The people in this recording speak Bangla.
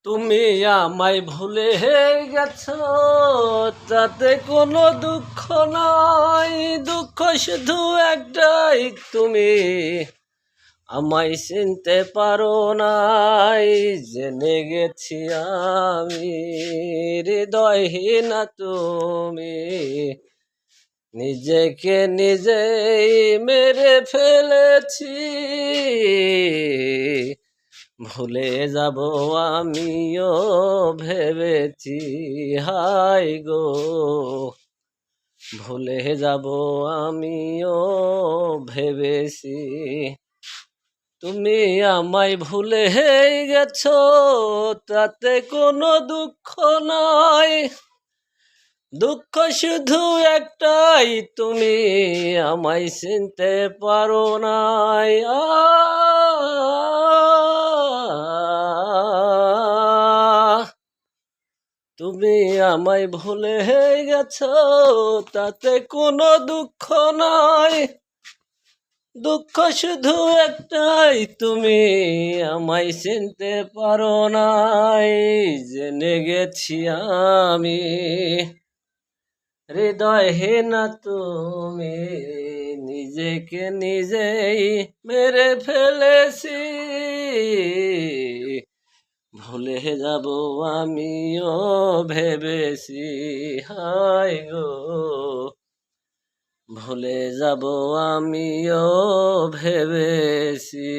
তুমি আমায় ভুলে গেছো, তাতে কোনো দুঃখ নাই। দুঃখ শুধু একটাই, তুমি আমায় চিনতে পারো নাই। জেনে গেছি আমি হৃদয়হীনা তুমি, নিজেকে নিজেই মেরে ফেলেছি। ভুলে যাব আমিও ভেবেছি, হাই গো ভুলে যাব আমিও ভেবেছি। তুমি আমায় ভুলে গেছো, তাতে কোনো দুঃখ নাই। দুঃখ শুধু একটাই, তুমি আমায় চিনতে পারো নাই। তুমি আমায় ভুলে গেছো, তাতে কোনো দুঃখ নাই। দুঃখ শুধু একটাই, তুমি আমায় চিনতে পারো নাই। জেনে গেছি আমি হৃদয়হীনা তুমি, নিজেকে নিজেই মেরে ফেলেছি। ভুলে যাব আমিও ভেবেছি, হায় গো ভুলে যাব আমিও ভেবেছি।